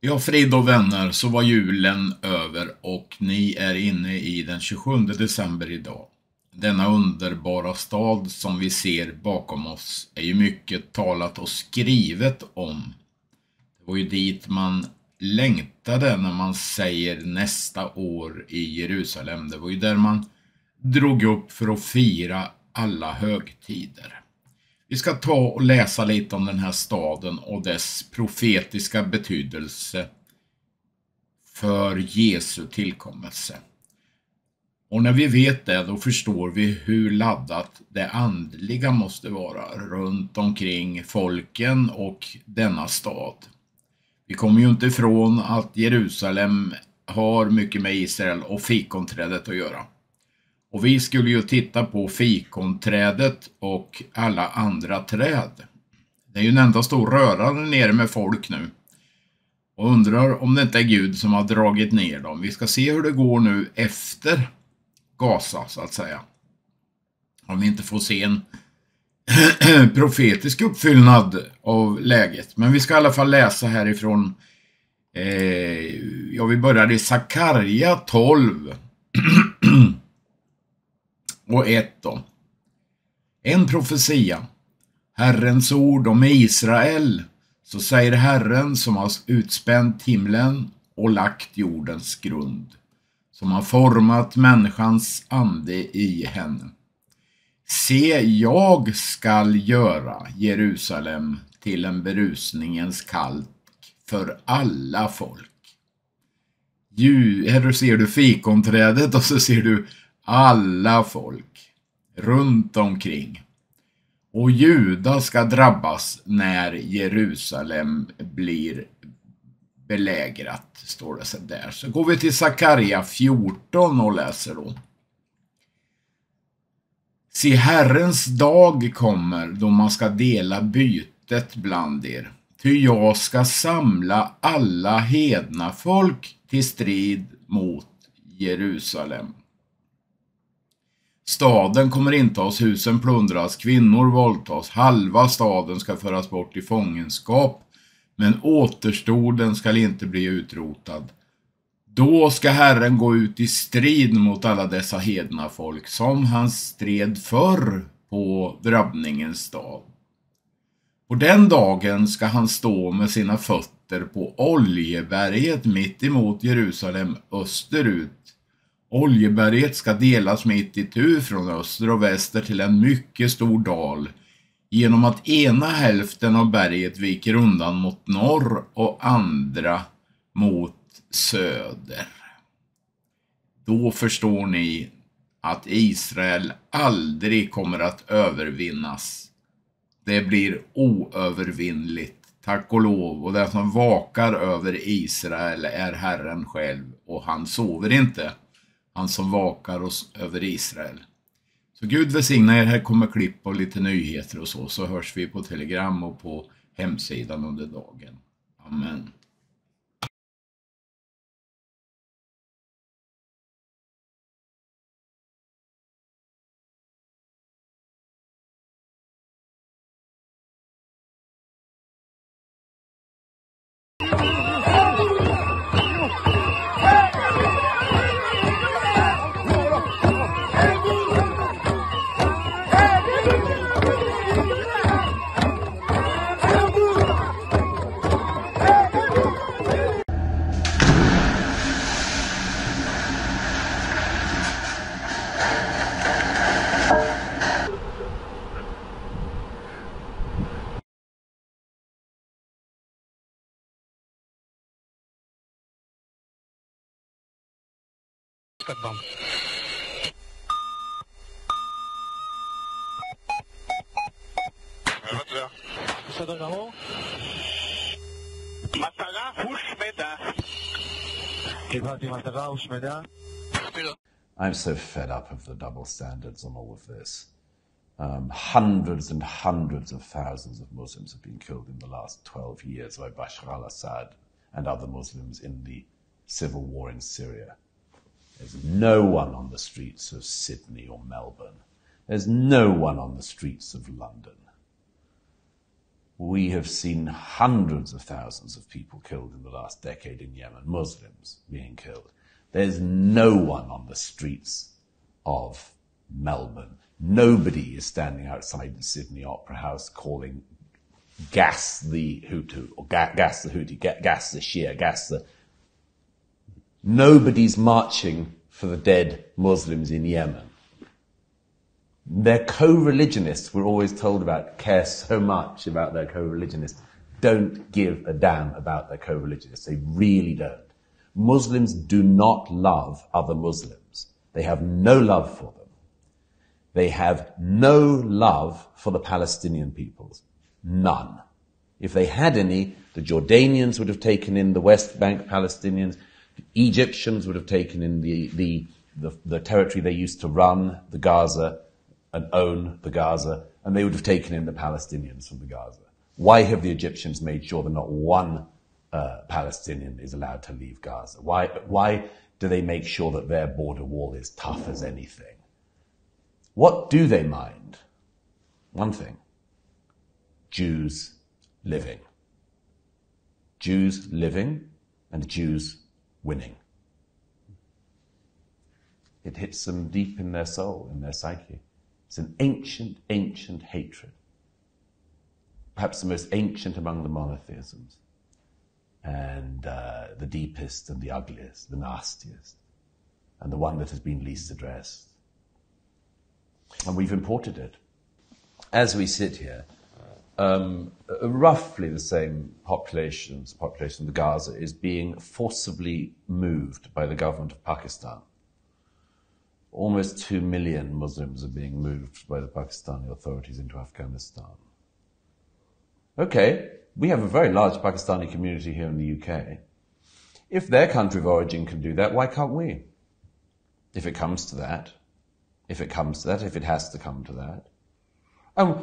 Ja, frid och vänner, så var julen över och ni är inne i den 27 december idag. Denna underbara stad som vi ser bakom oss är ju mycket talat och skrivet om. Det var ju dit man längtade när man säger nästa år i Jerusalem. Det var ju där man drog upp för att fira alla högtider. Vi ska ta och läsa lite om den här staden och dess profetiska betydelse för Jesu tillkommelse. Och när vi vet det, då förstår vi hur laddat det andliga måste vara runt omkring folken och denna stad. Vi kommer ju inte ifrån att Jerusalem har mycket med Israel och fikonträdet att göra. Och vi skulle ju titta på fikonträdet och alla andra träd. Det är ju en enda stor rörande nere med folk nu. Och undrar om det inte är Gud som har dragit ner dem. Vi ska se hur det går nu efter Gaza så att säga. Om vi inte får se en profetisk uppfyllnad av läget. Men vi ska i alla fall läsa härifrån. Vi börjar i Sakarja 12. Och 1 då. En profetia. Herrens ord om Israel. Så säger Herren som har utspänt himlen och lagt jordens grund. Som har format människans ande i henne. Se, jag skall göra Jerusalem till en berusningens kalk för alla folk. Här ser du fikonträdet och så ser du alla folk runt omkring. Och Juda ska drabbas när Jerusalem blir belägrat, står det så där. Så går vi till Sakarja 14 och läser då. Se, Herrens dag kommer då man ska dela bytet bland er. Ty jag ska samla alla hedna folk till strid mot Jerusalem. Staden kommer intas, husen plundras, kvinnor våldtas, halva staden ska föras bort i fångenskap, men återstoden ska inte bli utrotad. Då ska Herren gå ut i strid mot alla dessa hedna folk, som han stred förr på drabbningens dag. På den dagen ska han stå med sina fötter på Oljeberget mitt emot Jerusalem österut. Oljeberget ska delas mitt itu från öster och väster till en mycket stor dal, genom att ena hälften av berget viker undan mot norr och andra mot söder. Då förstår ni att Israel aldrig kommer att övervinnas. Det blir oövervinnligt, tack och lov, och den som vakar över Israel är Herren själv, och han sover inte. Han som vakar oss över Israel. Så Gud välsigna er. Här kommer klipp och lite nyheter och så hörs vi på Telegram och på hemsidan under dagen. Amen. Bam. בסדר גמור? מטרה הושמדה. קיבלתי מטרה הושמדה. I'm so fed up of the double standards on all of this. Hundreds and hundreds of thousands of Muslims have been killed in the last 12 years by Bashar al-Assad and other Muslims in the civil war in Syria. There's no one on the streets of Sydney or Melbourne. There's no one on the streets of London. We have seen hundreds of thousands of people killed in the last decade in Yemen, Muslims being killed. There's no one on the streets of Melbourne. Nobody is standing outside the Sydney Opera House calling gas the Hutu, or gas the Houthi, gas the Shia, gas the... Nobody's marching for the dead Muslims in Yemen. Their co-religionists, we're always told about, care so much about their co-religionists, don't give a damn about their co-religionists. They really don't. Muslims do not love other Muslims. They have no love for them. They have no love for the Palestinian peoples. None. If they had any, the Jordanians would have taken in the West Bank Palestinians, the Egyptians would have taken in the territory they used to run, the Gaza, and own the Gaza, and they would have taken in the Palestinians from the Gaza. Why have the Egyptians made sure that not one Palestinian is allowed to leave Gaza? Why do they make sure that their border wall is tough as anything? What do they mind? One thing. Jews living. Jews living and Jews winning. It hits them deep in their soul, in their psyche. It's an ancient, ancient hatred. Perhaps the most ancient among the monotheisms. And the deepest and the ugliest, the nastiest. And the one that has been least addressed. And we've imported it. As we sit here, roughly the same population of Gaza is being forcibly moved by the government of Pakistan. Almost 2 million Muslims are being moved by the Pakistani authorities into Afghanistan. Okay, we have a very large Pakistani community here in the UK. If their country of origin can do that, why can't we? If it comes to that. If it has to come to that. And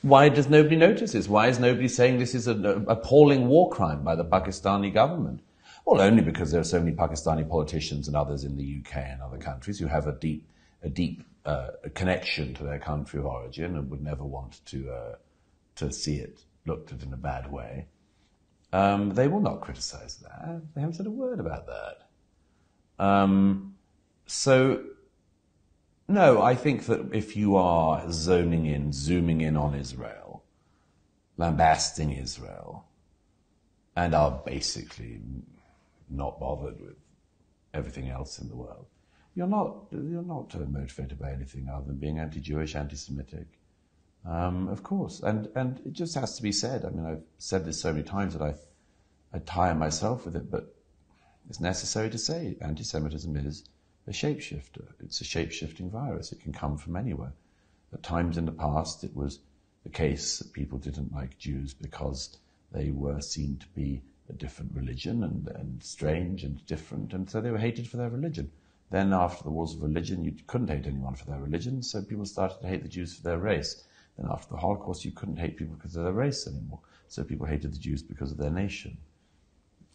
why does nobody notice this? Why is nobody saying this is an appalling war crime by the Pakistani government? Well, only because there are so many Pakistani politicians and others in the UK and other countries who have a deep connection to their country of origin and would never want to see it looked at in a bad way. They will not criticize that. They haven't said a word about that. So, no, I think that if you are zooming in on Israel, lambasting Israel, and are basically not bothered with everything else in the world, you're not motivated by anything other than being anti-Jewish, anti-Semitic. Of course, and it just has to be said. I mean, I've said this so many times that I tire myself with it, but it's necessary to say anti-Semitism is a shapeshifter. It's a shape-shifting virus. It can come from anywhere. At times in the past, it was the case that people didn't like Jews because they were seen to be a different religion and strange and different, and so they were hated for their religion. Then after the wars of religion, you couldn't hate anyone for their religion, so people started to hate the Jews for their race. Then after the Holocaust, you couldn't hate people because of their race anymore, so people hated the Jews because of their nation.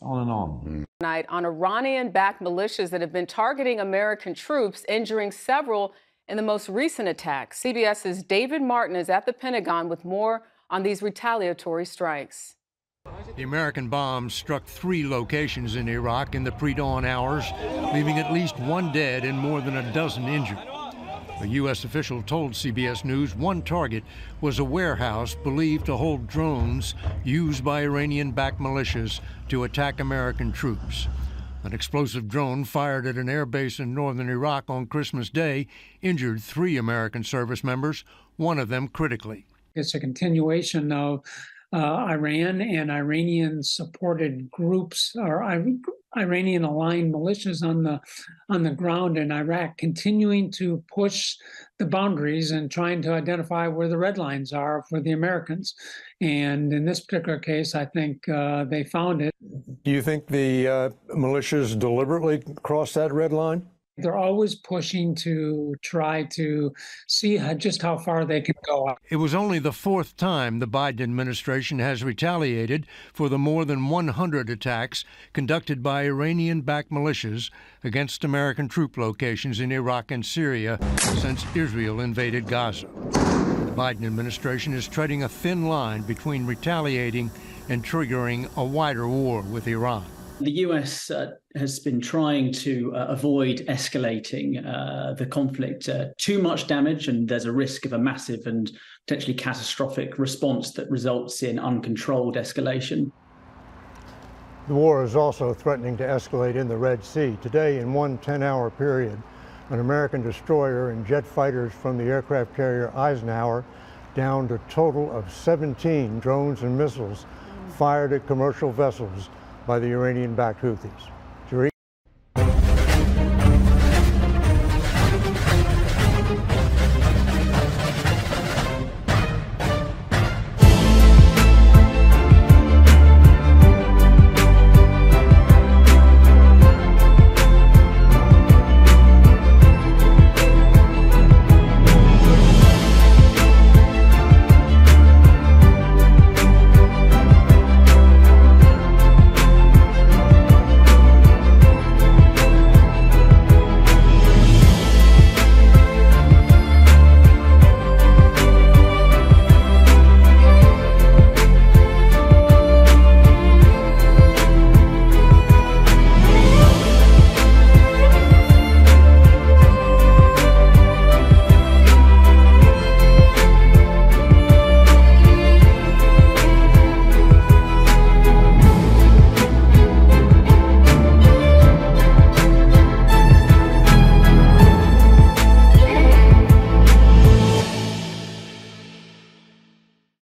On and on. Tonight on Iranian-backed militias that have been targeting American troops, injuring several in the most recent attacks. CBS's David Martin is at the Pentagon with more on these retaliatory strikes. The American bombs struck 3 locations in Iraq in the pre-dawn hours, leaving at least 1 dead and more than a dozen injured. A U.S. official told CBS News one target was a warehouse believed to hold drones used by Iranian-backed militias to attack American troops. An explosive drone fired at an airbase in northern Iraq on Christmas Day injured 3 American service members, one of them critically. It's a continuation of Iran and Iranian-supported groups, or Iranian-aligned militias on the ground in Iraq, continuing to push the boundaries and trying to identify where the red lines are for the Americans. And in this particular case, I think they found it. Do you think the militias deliberately crossed that red line? They're always pushing to try to see just how far they can go. It was only the 4th time the Biden administration has retaliated for the more than 100 attacks conducted by Iranian-backed militias against American troop locations in Iraq and Syria since Israel invaded Gaza. Biden administration is treading a thin line between retaliating and triggering a wider war with Iran. The US has been trying to avoid escalating the conflict. Too much damage, and there's a risk of a massive and potentially catastrophic response that results in uncontrolled escalation. The war is also threatening to escalate in the Red Sea. Today, in one 10-hour period, an American destroyer and jet fighters from the aircraft carrier Eisenhower downed a total of 17 drones and missiles fired at commercial vessels by the Iranian-backed Houthis.